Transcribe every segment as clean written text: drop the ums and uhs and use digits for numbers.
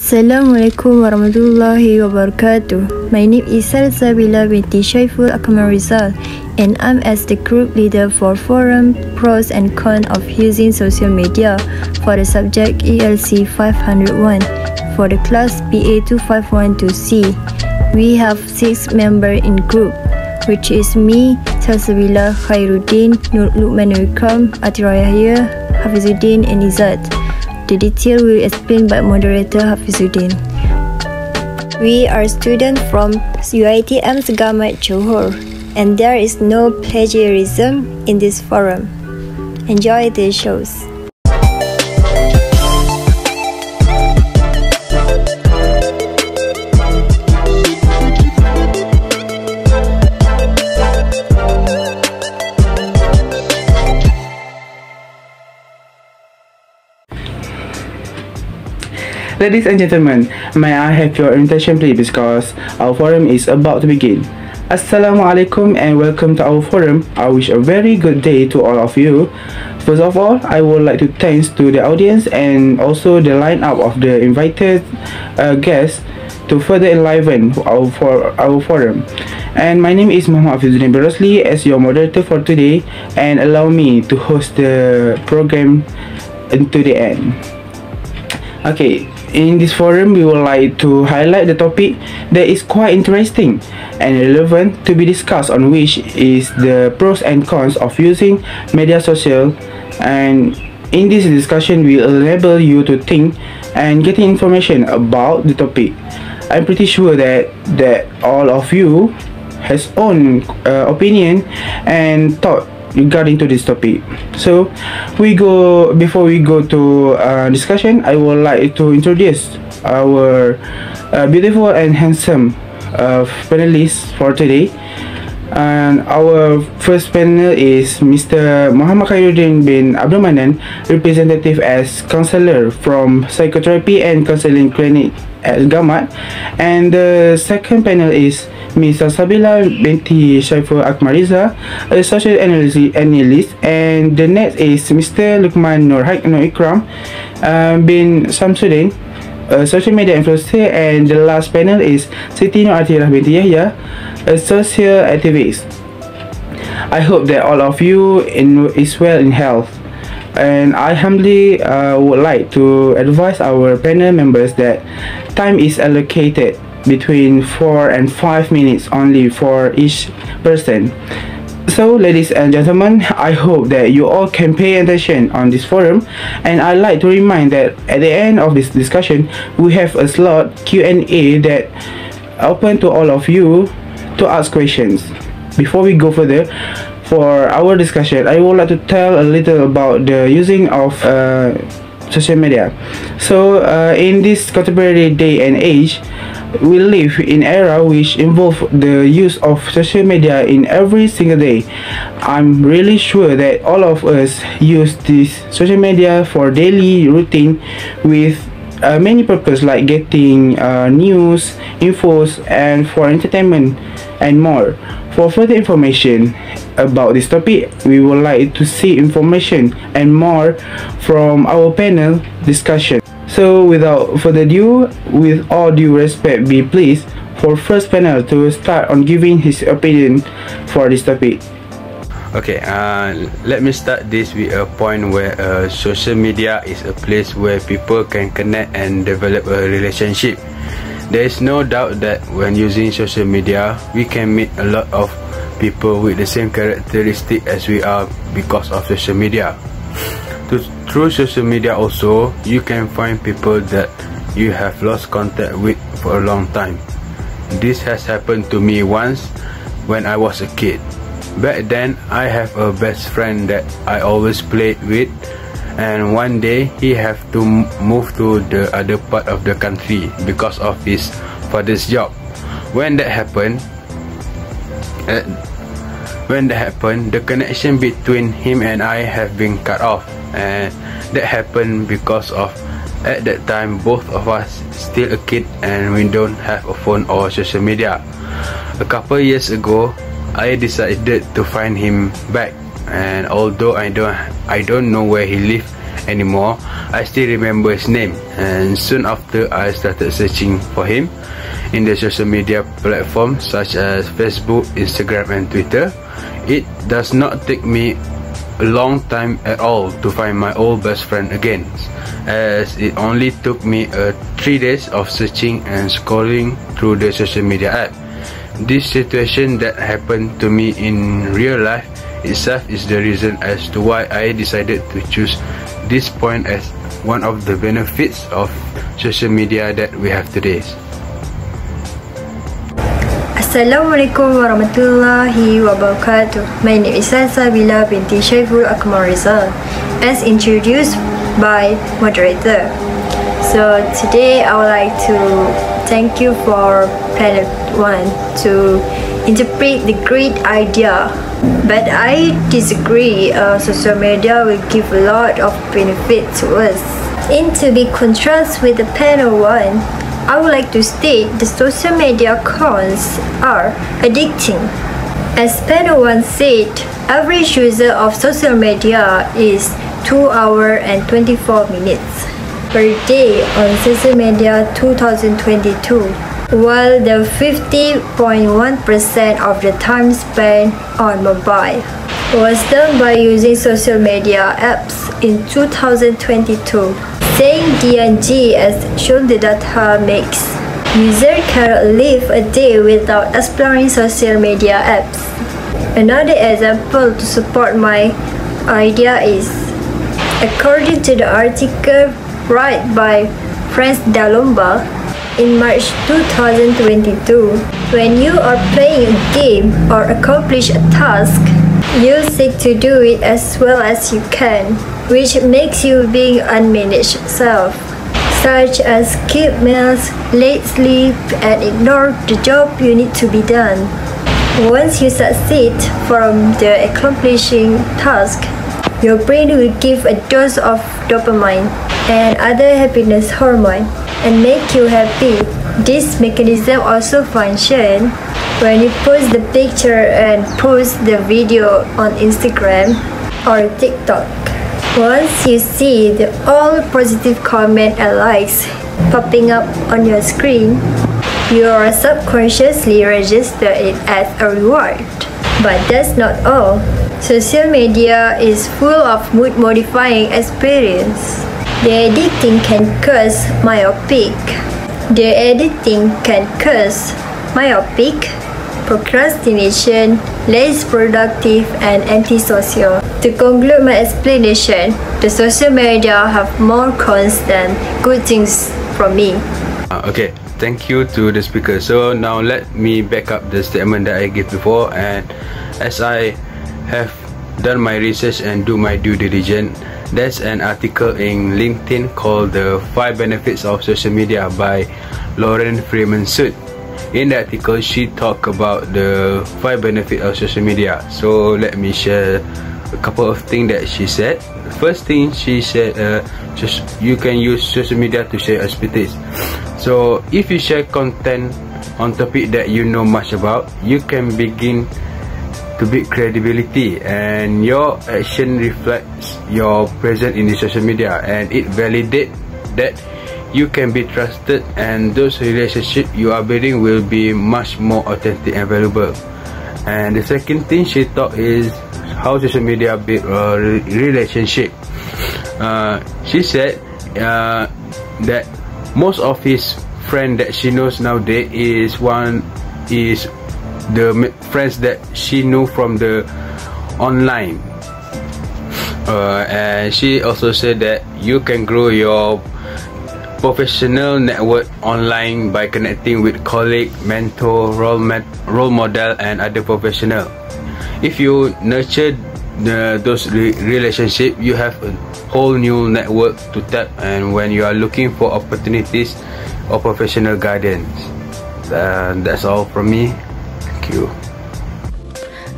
Assalamualaikum warahmatullahi wabarakatuh. My name is Salsabila binti Syaiful Akmal Rizal, and I'm as the group leader for Forum Pros and Cons of Using Social Media for the subject ELC501 for the class BA2512C. We have 6 members in group, which is me, Salsabila, Khairuddin, Nur Luqman Wikram, Atira Yahya, Hafizuddin, and Izzat. The detail will be explained by moderator Hafizuddin. We are students from UiTM Segamat Johor, and there is no plagiarism in this forum. Enjoy the shows. Ladies and gentlemen, may I have your attention please, because our forum is about to begin. Assalamualaikum and welcome to our forum. I wish a very good day to all of you. First of all, I would like to thanks to the audience and also the lineup of the invited guests to further enliven our forum. And my name is Muhammad Hafizuddin Berosli as your moderator for today, and allow me to host the program until the end. Okay, in this forum we would like to highlight the topic that is quite interesting and relevant to be discussed, on which is the pros and cons of using media social, and in this discussion we will enable you to think and get information about the topic. I'm pretty sure that all of you has own opinion and thought regarding to this topic. So before we go to discussion, I would like to introduce our beautiful and handsome panelists for today. And our first panel is Mr. Muhammad Khairuddin bin Abdul Manan, representative as counselor from Psychotherapy and Counseling Clinic at Gamat. And the second panel is Ms. Salsabila binti Syaiful Akmal Rizal, a social analyst. And the next is Mr. Luqman Nur Ikram bin Samsuddin, a social media influencer. And the last panel is Siti Nur Atira binti Yahya, a social activist. I hope that all of you is well in health, and I humbly would like to advise our panel members that time is allocated between 4 and 5 minutes only for each person. So ladies and gentlemen, I hope that you all can pay attention on this forum, and I'd like to remind that at the end of this discussion we have a slot Q&A that open to all of you to ask questions. Before we go further for our discussion, I would like to tell a little about the using of social media. So in this contemporary day and age, we live in an era which involve the use of social media in every single day. I'm really sure that all of us use this social media for daily routine with many purposes, like getting news, infos, and for entertainment and more. For further information about this topic, we would like to see information and more from our panel discussion. So without further ado, with all due respect, be pleased for first panel to start on giving his opinion for this topic. Okay, let me start this with a point where social media is a place where people can connect and develop a relationship. There is no doubt that when using social media, we can meet a lot of people with the same characteristic as we are because of social media. Through social media also, you can find people that you have lost contact with for a long time. This has happened to me once when I was a kid. Back then, I have a best friend that I always played with, and one day he have to move to the other part of the country because of his father's job. When that happened, the connection between him and I have been cut off, and that happened because of, at that time, both of us still a kid and we don't have a phone or social media. A couple years ago, I decided to find him back, and although I don't know where he lives anymore, I still remember his name, and soon after I started searching for him in the social media platforms such as Facebook, Instagram and Twitter. It does not take me a long time at all to find my old best friend again, as it only took me 3 days of searching and scrolling through the social media app. This situation that happened to me in real life itself is the reason as to why I decided to choose this point as one of the benefits of social media that we have today. Assalamualaikum warahmatullahi wabarakatuh. My name is Salsabila binti Syaiful Akmal Rizal, as introduced by moderator. So today I would like to thank you for Planet 1 to interpret the great idea. But I disagree. Social media will give a lot of benefit to us. In to be contrast with the Panel 1, I would like to state the social media cons are addicting. As Panel 1 said, average user of social media is 2 hours and 24 minutes per day on social media 2022, while the 50.1% of the time spent on mobile was done by using social media apps in 2022. Saying D&G as shown the data makes user cannot live a day without exploring social media apps. Another example to support my idea is, according to the article written by Franz Dalomba in March 2022, when you are playing a game or accomplish a task, you seek to do it as well as you can, which makes you being unmanaged self, such as skip meals, late sleep, and ignore the job you need to be done. Once you succeed from the accomplishing task, your brain will give a dose of dopamine and other happiness hormone and make you happy. This mechanism also functions when you post the picture and post the video on Instagram or TikTok. Once you see the all positive comment and likes popping up on your screen, you are subconsciously register it as a reward. But that's not all. Social media is full of mood-modifying experience. The editing can cause myopic. Procrastination, less productive, and antisocial. To conclude my explanation, the social media have more cons than good things from me. Okay, thank you to the speaker. So now let me back up the statement that I gave before, and as I have done my research and do my due diligence, there's an article in LinkedIn called The 5 Benefits of Social Media by Lauren Freeman Sud. In the article, she talked about the 5 benefits of social media. So let me share a couple of things that she said. The first thing she said, you can use social media to share expertise. So if you share content on topic that you know much about, you can begin to build credibility, and your action reflects your presence in the social media, and it validates that you can be trusted, and those relationships you are building will be much more authentic and valuable. And the second thing she taught is how social media build a relationship. She said that most of his friends that she knows nowadays is the friends that she knew from the online. And she also said that you can grow your professional network online by connecting with colleague, mentor, role model, and other professional. If you nurture those relationships, you have a whole new network to tap, and when you are looking for opportunities or professional guidance. That's all from me. Thank you.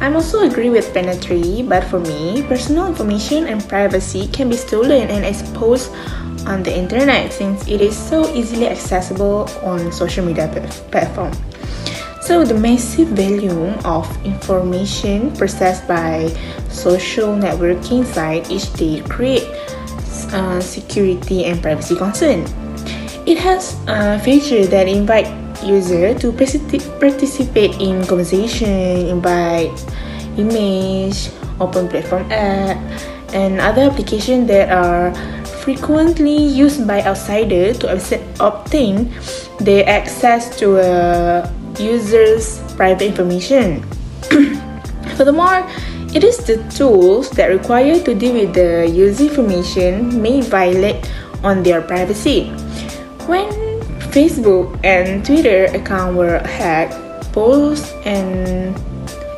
I'm also agree with Penetry, but for me, personal information and privacy can be stolen and exposed on the internet since it is so easily accessible on social media platform. So the massive volume of information processed by social networking sites each day create security and privacy concern. It has features that invite users to participate in conversation, invite image, open platform app, and other applications that are frequently used by outsiders to obtain their access to a user's private information. Furthermore, it is the tools that require to deal with the user information may violate on their privacy. When Facebook and Twitter account were hacked, posts and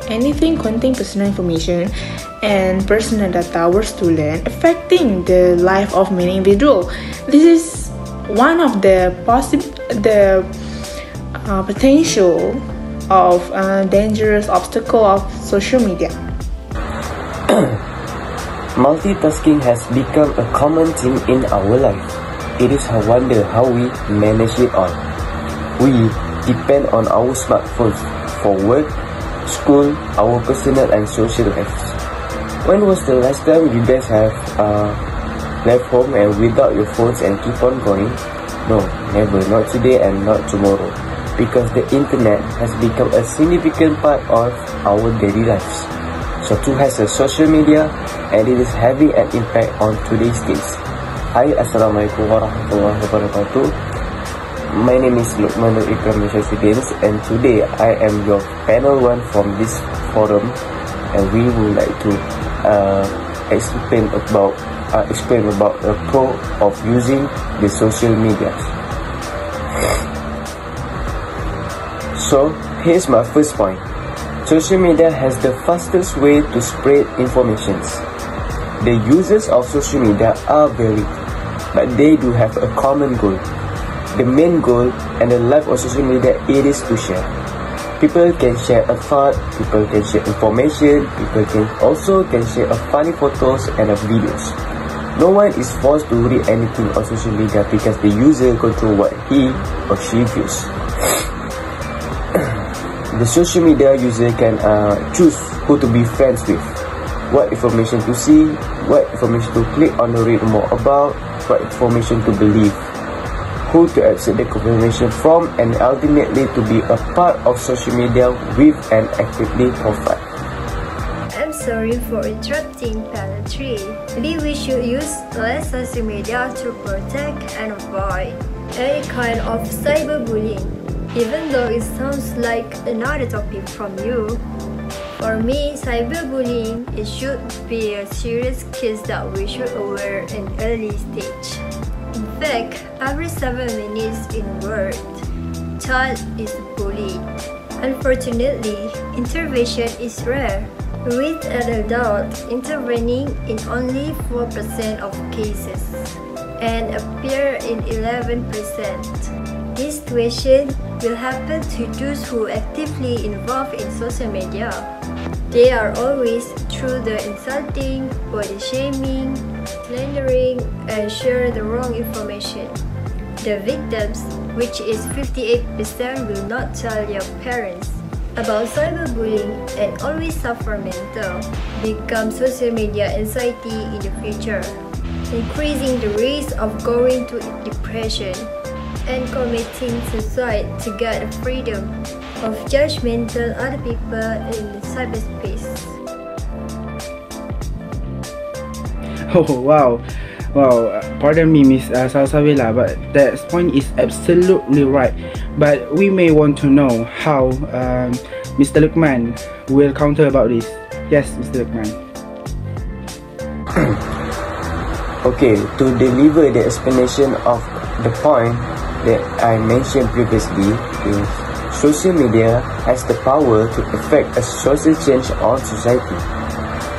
anything containing personal information and personal data were stolen, affecting the life of many individuals. This is one of the potential of dangerous obstacle of social media. Multitasking has become a common thing in our life. It is a wonder how we manage it all. We depend on our smartphones for work, school, our personal and social lives. When was the last time you guys have left home and without your phones and keep on going? No, never, not today and not tomorrow. Because the internet has become a significant part of our daily lives. So too has a social media and it is having an impact on today's kids. Hi, Assalamualaikum warahmatullahi wabarakatuh. My name is Luqman Ikram Sidins and today I am your panel one from this forum and we would like to explain about the pro of using the social media. So here's my first point. Social media has the fastest way to spread information. The users of social media are varied, but they do have a common goal. The main goal and the life of social media it is to share. People can share a thought, people can share information, people can also share a funny photos and videos. No one is forced to read anything on social media because the user control what he or she views. The social media user can choose who to be friends with, what information to see, what information to click on to read more about, what information to believe, who to accept the confirmation from, and ultimately to be a part of social media with an actively profile. I'm sorry for interrupting panel 3. Maybe we should use less social media to protect and avoid any kind of cyberbullying. Even though it sounds like another topic from you, for me, cyberbullying it should be a serious case that we should aware in early stage. In fact, every 7 minutes in a world, child is bullied. Unfortunately, intervention is rare, with an adult intervening in only 4% of cases and appear in 11%. This situation will happen to those who are actively involved in social media. They are always through the insulting, body shaming, slandering, and share the wrong information. The victims, which is 58%, will not tell their parents about cyberbullying and always suffer mental, become social media anxiety in the future, increasing the risk of going to depression and committing suicide to get the freedom of judgmental other people in cyberspace. Oh wow, pardon me, Miss Salsabila, but that point is absolutely right. But we may want to know how Mr. Luqman will counter about this. Yes, Mr. Luqman. Okay, to deliver the explanation of the point that I mentioned previously, is social media has the power to affect a social change on society.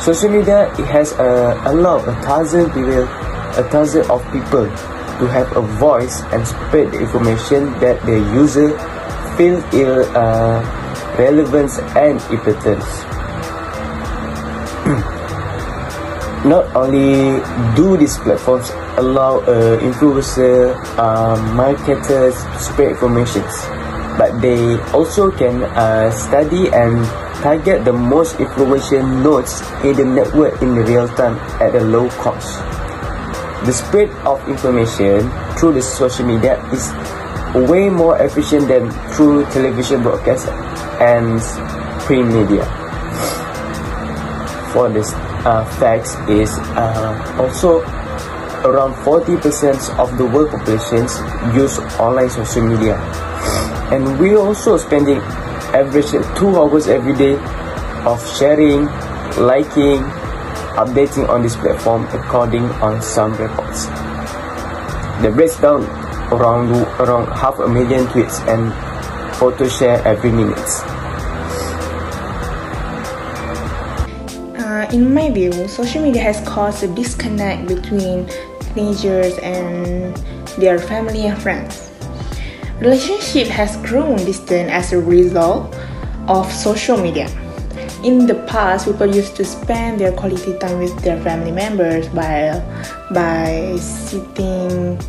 Social media it has allowed thousands of people to have a voice and spread the information that the user feel relevance and importance. Not only do these platforms allow influencers, marketers to spread information, but they also can study and target the most influential nodes in the network in real time at a low cost. The spread of information through the social media is way more efficient than through television broadcast and print media. For this facts is also around 40% of the world populations use online social media, and we also spending average 2 hours every day of sharing, liking, updating on this platform according on some reports. That breaks down around 500,000 tweets and photo share every minute. In my view, social media has caused a disconnect between teenagers and their family and friends. Relationship has grown distant as a result of social media. In the past, people used to spend their quality time with their family members by sitting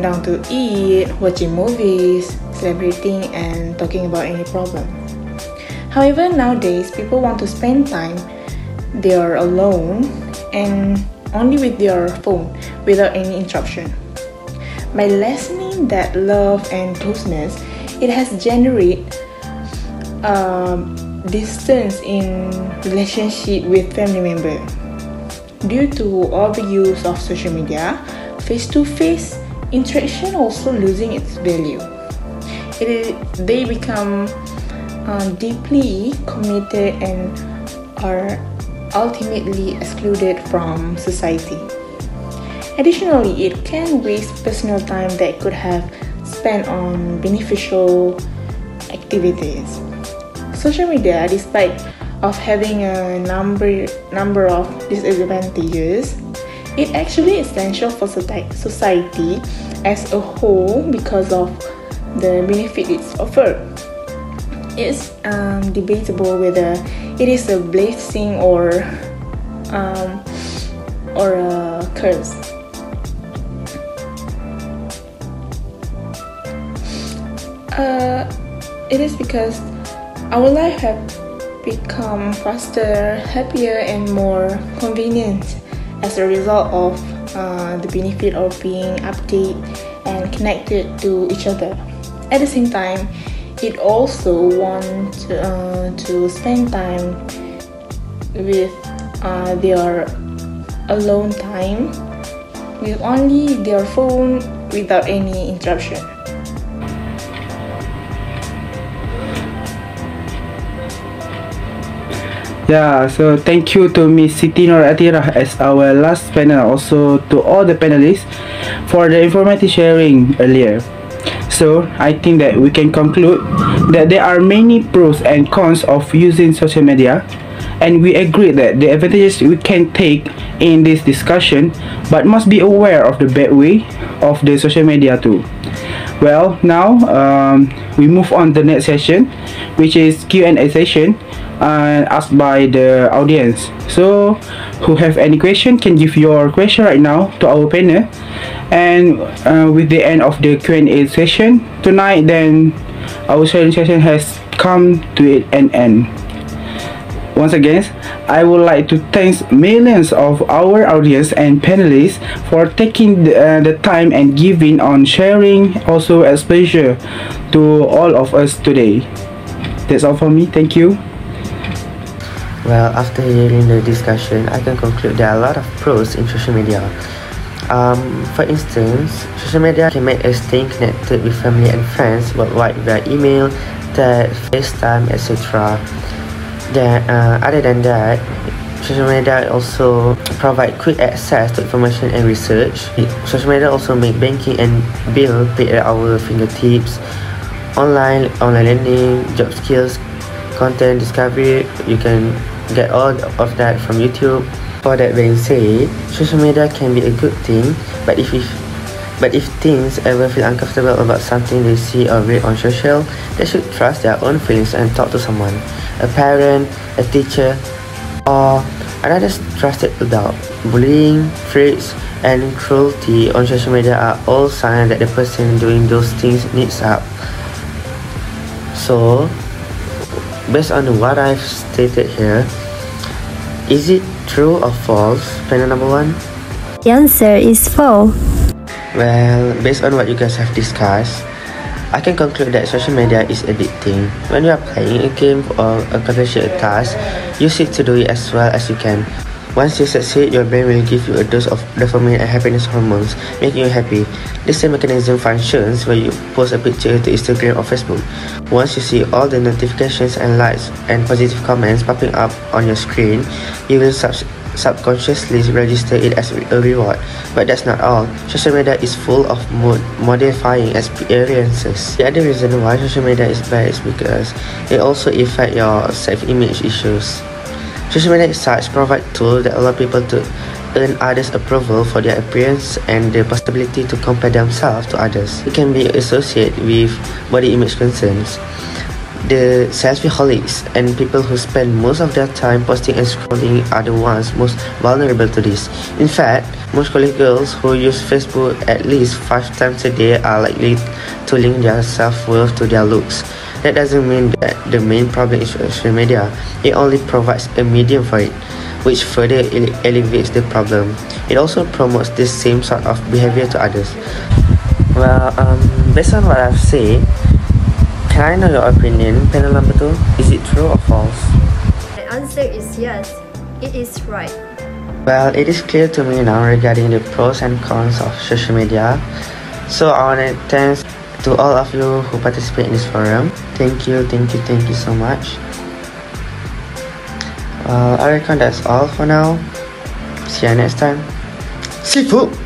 down to eat, watching movies, celebrating, and talking about any problem. However, nowadays, people want to spend time they are alone and only with their phone without any interruption. By lessening that love and closeness, it has generated distance in relationship with family member. Due to all the use of social media, face-to-face interaction also losing its value. They become deeply committed and are ultimately excluded from society. Additionally, it can waste personal time that could have spent on beneficial activities. Social media, despite of having a number of disadvantages, it actually essential for society as a whole because of the benefit it's offered. It's debatable whether it is a blessing or a curse. It is because our life have become faster, happier, and more convenient as a result of the benefit of being updated and connected to each other. At the same time, it also wants to spend time with their alone time with only their phone without any interruption. Yeah, so thank you to Miss Siti Nur Atira as our last panel, also to all the panelists for the informative sharing earlier. So I think that we can conclude that there are many pros and cons of using social media, and we agree that the advantages we can take in this discussion, but must be aware of the bad way of the social media too. Well, now we move on to the next session, which is Q&A session asked by the audience. So who have any question can give your question right now to our panel, and with the end of the Q&A session tonight, then our sharing session has come to an end. Once again, I would like to thank millions of our audience and panelists for taking the time and giving on sharing also a pleasure to all of us today. That's all for me. Thank you. Well, after hearing the discussion, I can conclude there are a lot of pros in social media. For instance, social media can make us stay connected with family and friends worldwide via email, text, FaceTime, etc. Then, other than that, social media also provide quick access to information and research. Social media also make banking and bill pay at our fingertips. Online learning, job skills, content discovery, you can get all of that from YouTube. For that being said, social media can be a good thing, but if teens ever feel uncomfortable about something they see or read on social, they should trust their own feelings and talk to someone, a parent, a teacher, or another trusted adult. Bullying, threats, and cruelty on social media are all signs that the person doing those things needs help. So, based on what I've stated here, is it true or false? Panel number 1. The answer is false. Well, based on what you guys have discussed, I can conclude that social media is addicting. When you are playing a game or accomplishing a task, you seek to do it as well as you can. Once you succeed, your brain will give you a dose of dopamine and happiness hormones, making you happy. The same mechanism functions when you post a picture to Instagram or Facebook. Once you see all the notifications and likes and positive comments popping up on your screen, you will subconsciously register it as a reward. But that's not all. Social media is full of modifying experiences. The other reason why social media is bad is because it also affects your self-image issues. Social media sites provide tools that allow people to earn others' approval for their appearance and the possibility to compare themselves to others. It can be associated with body image concerns. The selfie-holics and people who spend most of their time posting and scrolling are the ones most vulnerable to this. In fact, most college girls who use Facebook at least 5 times a day are likely to link their self-worth to their looks. That doesn't mean that the main problem is social media. It only provides a medium for it, which further alleviates the problem. It also promotes this same sort of behavior to others. Well, based on what I've said, can I know your opinion, panel number 2? Is it true or false? The answer is yes, it is right. Well, it is clear to me now regarding the pros and cons of social media. So I want to thank to all of you who participate in this forum. Thank you so much. I reckon that's all for now. See you next time. Seafood!